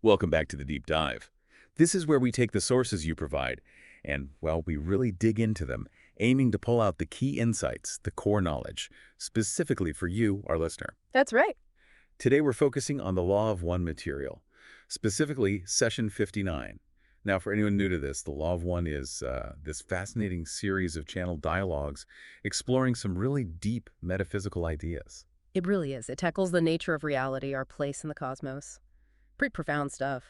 Welcome back to the Deep Dive. This is where we take the sources you provide and, well, we really dig into them, aiming to pull out the key insights, the core knowledge, specifically for you, our listener. That's right. Today we're focusing on the Law of One material, specifically Session 59. Now, for anyone new to this, the Law of One is this fascinating series of channeled dialogues exploring some really deep metaphysical ideas. It really is. It tackles the nature of reality, our place in the cosmos. Pretty profound stuff.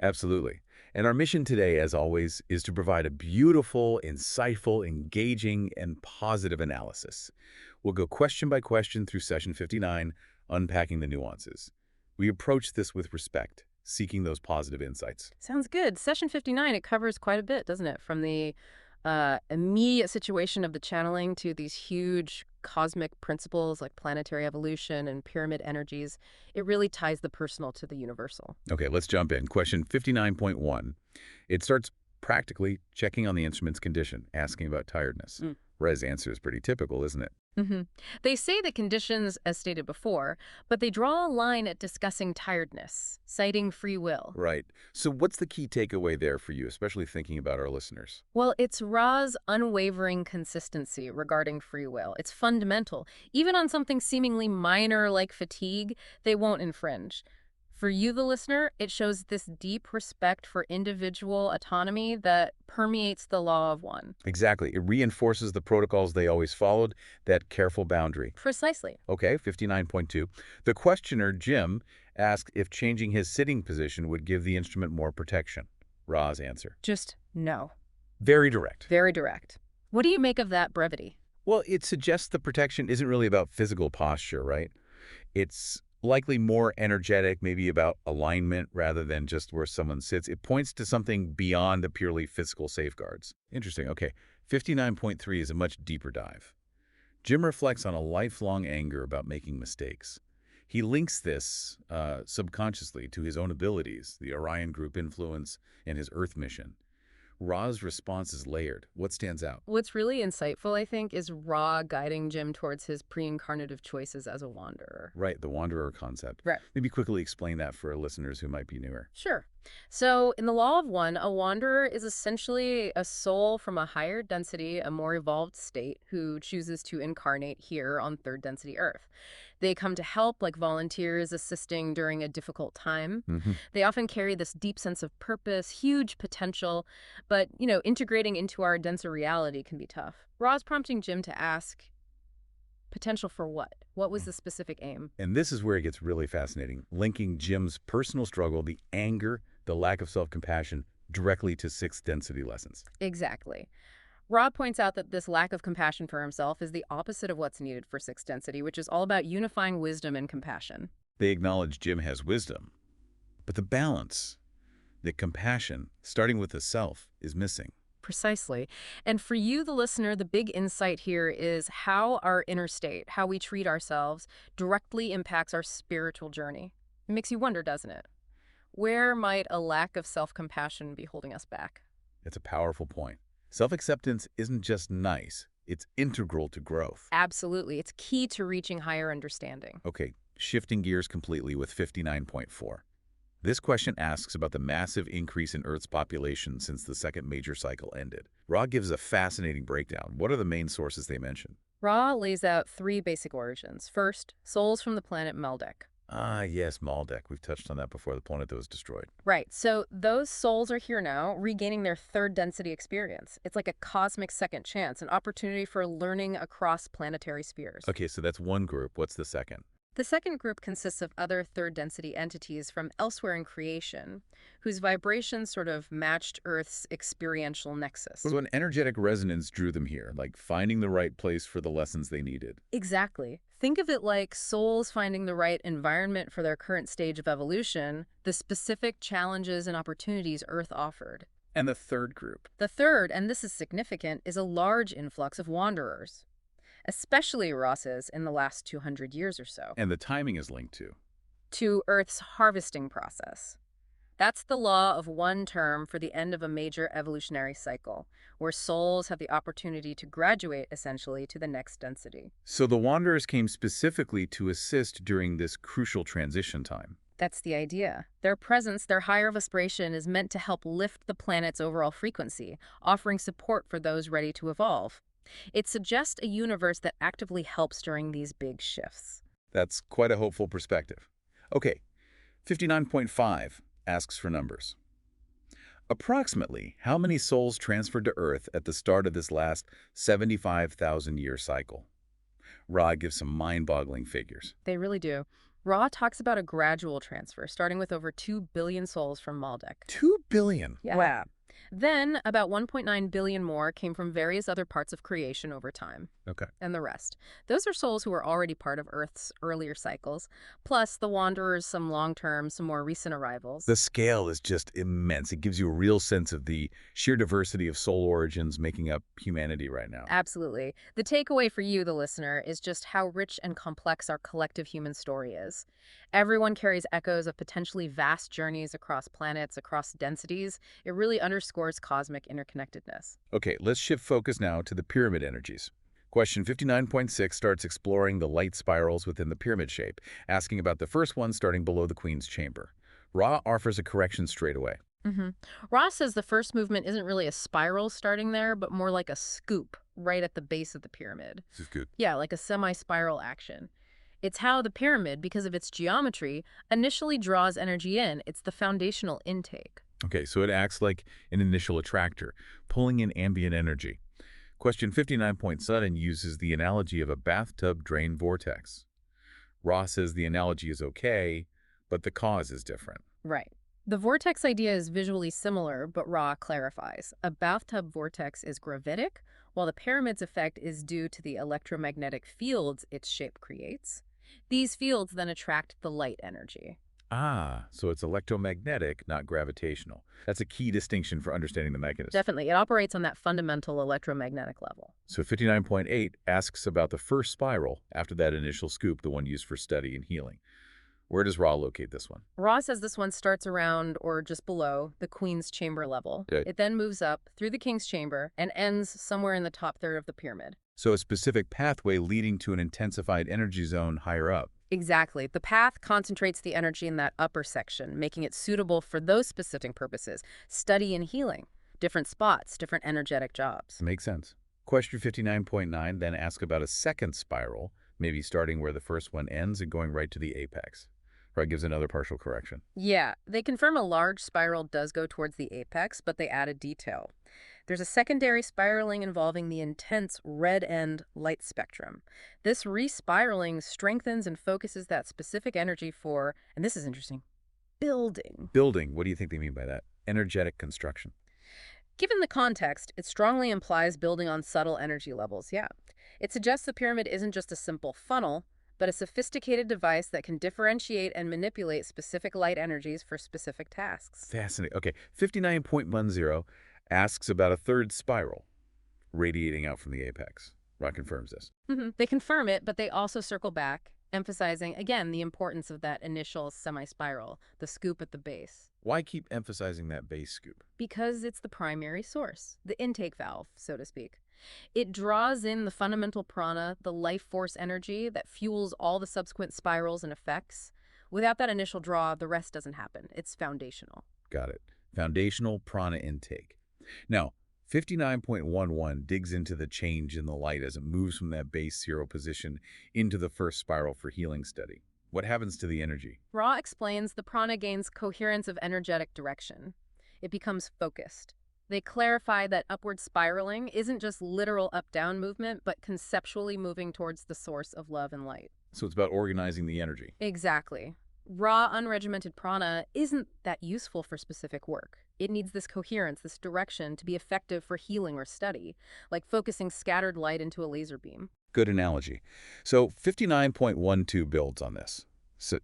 Absolutely. And our mission today, as always, is to provide a beautiful, insightful, engaging, and positive analysis. We'll go question by question through Session 59, unpacking the nuances. We approach this with respect, seeking those positive insights. Sounds good. Session 59, it covers quite a bit, doesn't it? From the immediate situation of the channeling to these huge cosmic principles like planetary evolution and pyramid energies. It really ties the personal to the universal. Okay, let's jump in. Question 59.1. It starts practically checking on the instrument's condition, asking about tiredness. Ra's answer is pretty typical, isn't it? hmm They say the conditions, as stated before, but they draw a line at discussing tiredness, citing free will. Right. So what's the key takeaway there for you, especially thinking about our listeners? Well, it's Ra's unwavering consistency regarding free will. It's fundamental. Even on something seemingly minor like fatigue, they won't infringe. For you, the listener, it shows this deep respect for individual autonomy that permeates the law of one. Exactly. It reinforces the protocols they always followed, that careful boundary. Precisely. Okay, 59.2. The questioner, Jim, asked if changing his sitting position would give the instrument more protection. Ra's answer. Just no. Very direct. Very direct. What do you make of that brevity? Well, it suggests the protection isn't really about physical posture, right? It's likely more energetic, maybe about alignment rather than just where someone sits. It points to something beyond the purely physical safeguards. Interesting. Okay, 59.3 is a much deeper dive. Jim reflects on a lifelong anger about making mistakes. He links this subconsciously to his own abilities, the Orion Group influence, and his Earth mission. Ra's response is layered. What stands out? What's really insightful, I think, is Ra guiding Jim towards his pre-incarnative choices as a wanderer. Right, the wanderer concept. Right. Maybe quickly explain that for our listeners who might be newer. Sure. So, in the Law of One, a wanderer is essentially a soul from a higher density, a more evolved state who chooses to incarnate here on third density Earth. They come to help, like volunteers assisting during a difficult time. They often carry this deep sense of purpose, huge potential, but, integrating into our denser reality can be tough. Ra's prompting Jim to ask, potential for what? What was the specific aim? And this is where it gets really fascinating, linking Jim's personal struggle, the anger, the lack of self-compassion, directly to sixth density lessons. Exactly. Ra points out that this lack of compassion for himself is the opposite of what's needed for sixth density, which is all about unifying wisdom and compassion. They acknowledge Jim has wisdom, but the balance, the compassion, starting with the self, is missing. Precisely. And for you, the listener, the big insight here is how our inner state, how we treat ourselves, directly impacts our spiritual journey. It makes you wonder, doesn't it? Where might a lack of self-compassion be holding us back? It's a powerful point. Self-acceptance isn't just nice, it's integral to growth. Absolutely. It's key to reaching higher understanding. Okay, shifting gears completely with 59.4. This question asks about the massive increase in Earth's population since the second major cycle ended. Ra gives a fascinating breakdown. What are the main sources they mention? Ra lays out three basic origins. First, souls from the planet Meldek. Ah, yes, Maldek. We've touched on that before, the planet that was destroyed. Right, so those souls are here now, regaining their third density experience. It's like a cosmic second chance, an opportunity for learning across planetary spheres. Okay, so that's one group. What's the second? The second group consists of other third density entities from elsewhere in creation, whose vibrations sort of matched Earth's experiential nexus. So an energetic resonance drew them here, like finding the right place for the lessons they needed. Exactly. Think of it like souls finding the right environment for their current stage of evolution, the specific challenges and opportunities Earth offered. And the third group? The third, and this is significant, is a large influx of wanderers, especially Ross's in the last 200 years or so, And the timing is linked to Earth's harvesting process. That's the law of one term for the end of a major evolutionary cycle, where souls have the opportunity to graduate, essentially, to the next density. So the Wanderers came specifically to assist during this crucial transition time. That's the idea. Their presence, their higher vibration, is meant to help lift the planet's overall frequency, offering support for those ready to evolve. It suggests a universe that actively helps during these big shifts. That's quite a hopeful perspective. Okay, 59.5 asks for numbers. Approximately how many souls transferred to Earth at the start of this last 75,000-year cycle? Ra gives some mind-boggling figures. They really do. Ra talks about a gradual transfer, starting with over 2 billion souls from Maldek. 2 billion? Yeah. Wow. Then, about 1.9 billion more came from various other parts of creation over time. Okay. And the rest. Those are souls who were already part of Earth's earlier cycles, plus the Wanderers, some long-term, some more recent arrivals. The scale is just immense. It gives you a real sense of the sheer diversity of soul origins making up humanity right now. Absolutely. The takeaway for you, the listener, is just how rich and complex our collective human story is. Everyone carries echoes of potentially vast journeys across planets, across densities. It really underscores cosmic interconnectedness. Okay, let's shift focus now to the pyramid energies. Question 59.6 starts exploring the light spirals within the pyramid shape, asking about the first one starting below the Queen's chamber. Ra offers a correction straight away. Ross says the first movement isn't really a spiral starting there, but more like a scoop right at the base of the pyramid. This is good. Yeah, like a semi-spiral action. It's how the pyramid, because of its geometry, initially draws energy in. It's the foundational intake. Okay, so it acts like an initial attractor, pulling in ambient energy. Question 59.7 uses the analogy of a bathtub drain vortex. Ra says the analogy is okay, but the cause is different. Right. The vortex idea is visually similar, but Ra clarifies. A bathtub vortex is gravitic, while the pyramid's effect is due to the electromagnetic fields its shape creates. These fields then attract the light energy. Ah, so it's electromagnetic, not gravitational. That's a key distinction for understanding the mechanism. Definitely. It operates on that fundamental electromagnetic level. So 59.8 asks about the first spiral after that initial scoop, the one used for study and healing. Where does Ra locate this one? Ra says this one starts around or just below the Queen's chamber level. Okay. It then moves up through the King's chamber and ends somewhere in the top third of the pyramid. So a specific pathway leading to an intensified energy zone higher up. Exactly. The path concentrates the energy in that upper section, making it suitable for those specific purposes, study and healing. Different spots, different energetic jobs. Makes sense. Question 59.9 then asks about a second spiral, maybe starting where the first one ends and going right to the apex. Ra gives another partial correction. Yeah, they confirm a large spiral does go towards the apex, but they add a detail. There's a secondary spiraling involving the intense red end light spectrum. This respiraling strengthens and focuses that specific energy for, and this is interesting, building. Building, what do you think they mean by that? Energetic construction. Given the context, it strongly implies building on subtle energy levels, yeah. It suggests the pyramid isn't just a simple funnel, but a sophisticated device that can differentiate and manipulate specific light energies for specific tasks. Fascinating. Okay, 59.10 asks about a third spiral radiating out from the apex. Ra confirms this. They confirm it, but they also circle back, emphasizing, again, the importance of that initial semi-spiral, the scoop at the base. Why keep emphasizing that base scoop? Because it's the primary source, the intake valve, so to speak. It draws in the fundamental prana, the life force energy that fuels all the subsequent spirals and effects. Without that initial draw, the rest doesn't happen. It's foundational. Got it. Foundational prana intake. Now, 59.11 digs into the change in the light as it moves from that base zero position into the first spiral for healing study. What happens to the energy? Ra explains the prana gains coherence of energetic direction. It becomes focused. They clarify that upward spiraling isn't just literal up-down movement, but conceptually moving towards the source of love and light. So it's about organizing the energy. Exactly. Raw, unregimented prana isn't that useful for specific work. It needs this coherence, this direction, to be effective for healing or study, like focusing scattered light into a laser beam. Good analogy. So 59.12 builds on this,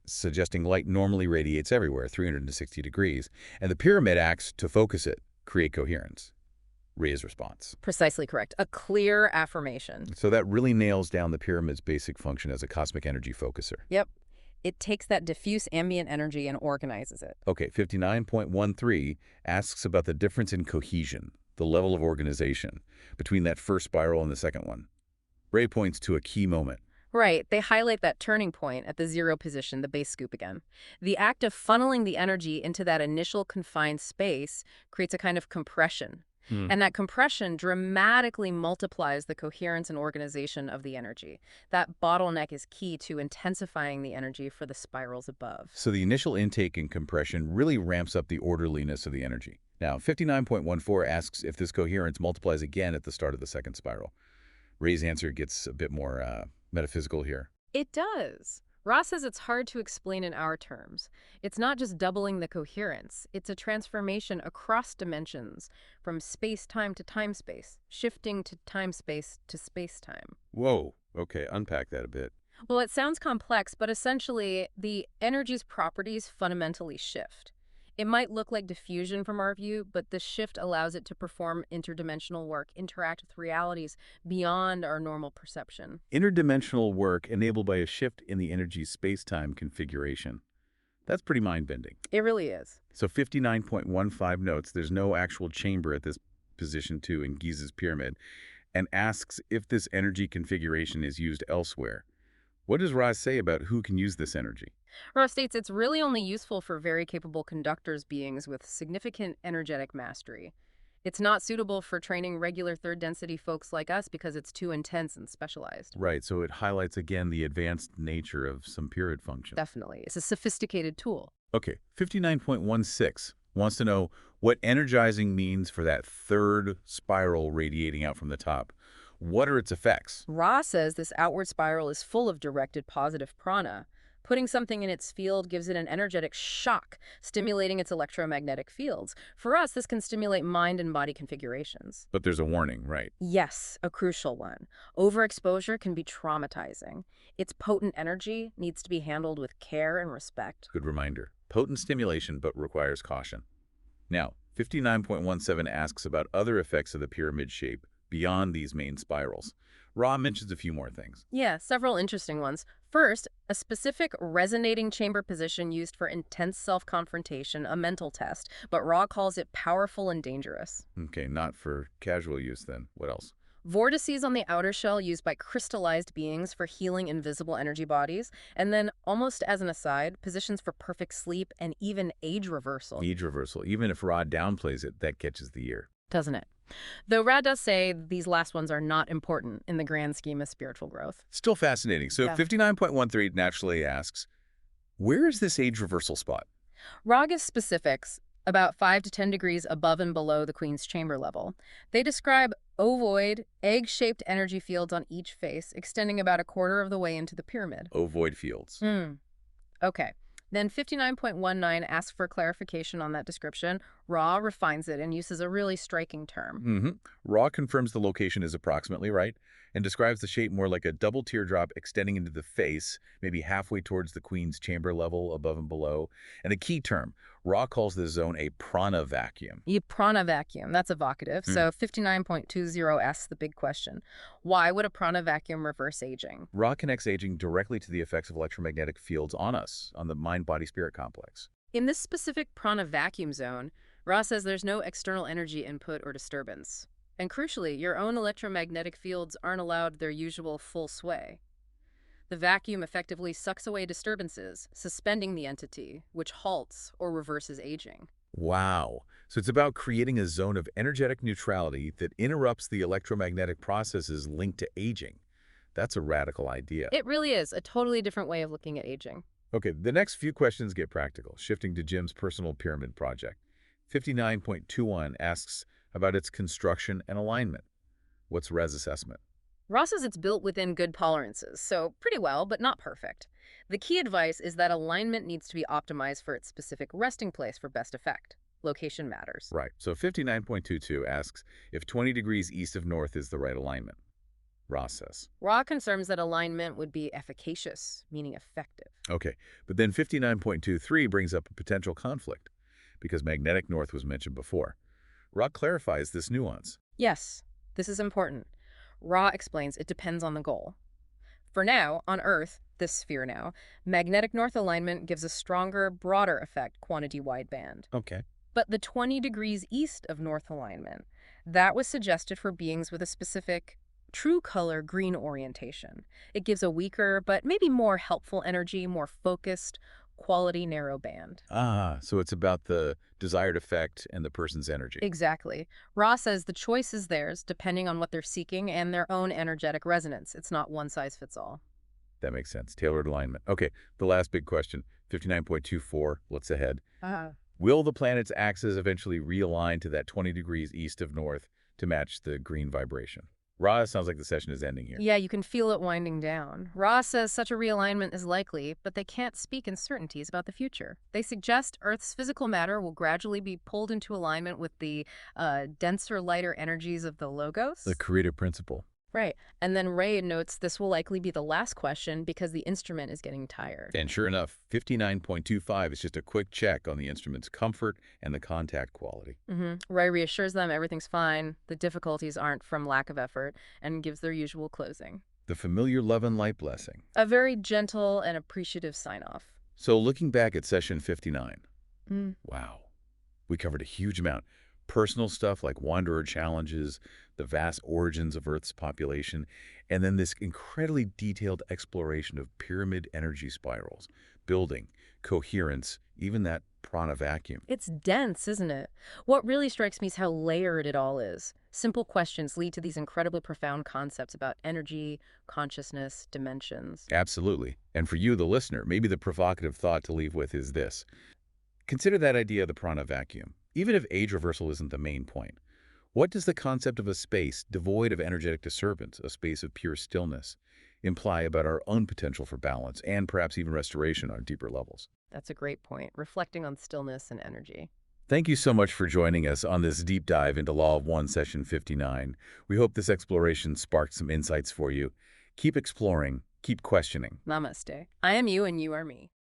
suggesting light normally radiates everywhere, 360 degrees, and the pyramid acts to focus it, create coherence. Rhea's response. Precisely correct. A clear affirmation. So that really nails down the pyramid's basic function as a cosmic energy focuser. Yep. It takes that diffuse ambient energy and organizes it. Okay, 59.13 asks about the difference in cohesion, the level of organization, between that first spiral and the second one. Ray points to a key moment. Right. They highlight that turning point at the zero position, the base scoop again. The act of funneling the energy into that initial confined space creates a kind of compression. Hmm. And that compression dramatically multiplies the coherence and organization of the energy. That bottleneck is key to intensifying the energy for the spirals above. So the initial intake and compression really ramps up the orderliness of the energy. Now, 59.14 asks if this coherence multiplies again at the start of the second spiral. Ray's answer gets a bit more metaphysical here. It does. Ross says it's hard to explain in our terms. It's not just doubling the coherence, it's a transformation across dimensions, from space-time to time-space, shifting to time-space to space-time. Whoa. Okay, unpack that a bit. Well, it sounds complex, but essentially, the energy's properties fundamentally shift. It might look like diffusion from our view, but the shift allows it to perform interdimensional work, interact with realities beyond our normal perception. Interdimensional work enabled by a shift in the energy's space-time configuration. That's pretty mind-bending. It really is. So 59.15 notes there's no actual chamber at this position 2 in Giza's pyramid and asks if this energy configuration is used elsewhere. What does Ra say about who can use this energy? Ross states it's really only useful for very capable conductors beings with significant energetic mastery. It's not suitable for training regular third density folks like us because it's too intense and specialized. Right, so it highlights again the advanced nature of some period function. Definitely. It's a sophisticated tool. Okay, 59.16 wants to know what energizing means for that third spiral radiating out from the top. What are its effects? Ra says this outward spiral is full of directed positive prana. Putting something in its field gives it an energetic shock, stimulating its electromagnetic fields. For us, this can stimulate mind and body configurations. But there's a warning, right? Yes, a crucial one. Overexposure can be traumatizing. Its potent energy needs to be handled with care and respect. Good reminder. Potent stimulation, but requires caution. Now, 59.17 asks about other effects of the pyramid shape beyond these main spirals. Ra mentions a few more things. Yeah, several interesting ones. First, a specific resonating chamber position used for intense self-confrontation, a mental test, but Ra calls it powerful and dangerous. Okay, not for casual use then. What else? Vortices on the outer shell used by crystallized beings for healing invisible energy bodies, and then, almost as an aside, positions for perfect sleep and even age reversal. Age reversal. Even if Ra downplays it, that catches the ear. Doesn't it? Though Rad does say these last ones are not important in the grand scheme of spiritual growth. Still fascinating. So Yeah. 59.13 naturally asks, where is this age reversal spot? Ra gives specifics about 5 to 10 degrees above and below the queen's chamber level. They describe ovoid, egg-shaped energy fields on each face, extending about a quarter of the way into the pyramid. Ovoid fields. Okay. Then 59.19 asks for clarification on that description. Ra refines it and uses a really striking term. Ra confirms the location is approximately right and describes the shape more like a double teardrop extending into the face, maybe halfway towards the queen's chamber level above and below. And a key term, Ra calls this zone a prana vacuum. Prana vacuum, that's evocative. So 59.20 asks the big question. Why would a prana vacuum reverse aging? Ra connects aging directly to the effects of electromagnetic fields on us, on the mind-body-spirit complex. In this specific prana vacuum zone, Ra says there's no external energy input or disturbance. And crucially, your own electromagnetic fields aren't allowed their usual full sway. The vacuum effectively sucks away disturbances, suspending the entity, which halts or reverses aging. Wow. So it's about creating a zone of energetic neutrality that interrupts the electromagnetic processes linked to aging. That's a radical idea. It really is a totally different way of looking at aging. Okay, the next few questions get practical, shifting to Jim's personal pyramid project. 59.21 asks about its construction and alignment. What's Ra's assessment? Ra says it's built within good tolerances, so pretty well, but not perfect. The key advice is that alignment needs to be optimized for its specific resting place for best effect. Location matters. Right, so 59.22 asks if 20 degrees east of north is the right alignment. Ra says. Ra confirms that alignment would be efficacious, meaning effective. Okay, but then 59.23 brings up a potential conflict, because magnetic north was mentioned before. Ra clarifies this nuance. Yes, this is important. Ra explains it depends on the goal. For now, on Earth, this sphere now, magnetic north alignment gives a stronger, broader effect quantity-wide band. Okay. But the 20 degrees east of north alignment, that was suggested for beings with a specific true color green orientation. It gives a weaker, but maybe more helpful energy, more focused, quality narrow band. Ah, so it's about the desired effect and the person's energy. Exactly. Ra says the choice is theirs, depending on what they're seeking and their own energetic resonance. It's not one size fits all. That makes sense. Tailored alignment. Okay, the last big question, 59.24, let's ahead. Will the planet's axis eventually realign to that 20 degrees east of north to match the green vibration? Ra, sounds like the session is ending here. Yeah, you can feel it winding down. Ra says such a realignment is likely, but they can't speak in certainties about the future. They suggest Earth's physical matter will gradually be pulled into alignment with the denser, lighter energies of the The Logos. creative principle. Right. And then Ray notes this will likely be the last question because the instrument is getting tired. And sure enough, 59.25 is just a quick check on the instrument's comfort and the contact quality. Ray reassures them everything's fine, the difficulties aren't from lack of effort, and gives their usual closing. The familiar love and light blessing. A very gentle and appreciative sign-off. So looking back at session 59, Mm. wow, we covered a huge amount. Personal stuff like wanderer challenges, the vast origins of Earth's population, and then this incredibly detailed exploration of pyramid energy spirals, building, coherence, even that prana vacuum. It's dense, isn't it? What really strikes me is how layered it all is. Simple questions lead to these incredibly profound concepts about energy, consciousness, dimensions. Absolutely. And for you, the listener, maybe the provocative thought to leave with is this. Consider that idea of the prana vacuum. Even if age reversal isn't the main point, what does the concept of a space devoid of energetic disturbance, a space of pure stillness, imply about our own potential for balance and perhaps even restoration on deeper levels? That's a great point, reflecting on stillness and energy. Thank you so much for joining us on this deep dive into Law of One, Session 59. We hope this exploration sparked some insights for you. Keep exploring, keep questioning. Namaste. I am you and you are me.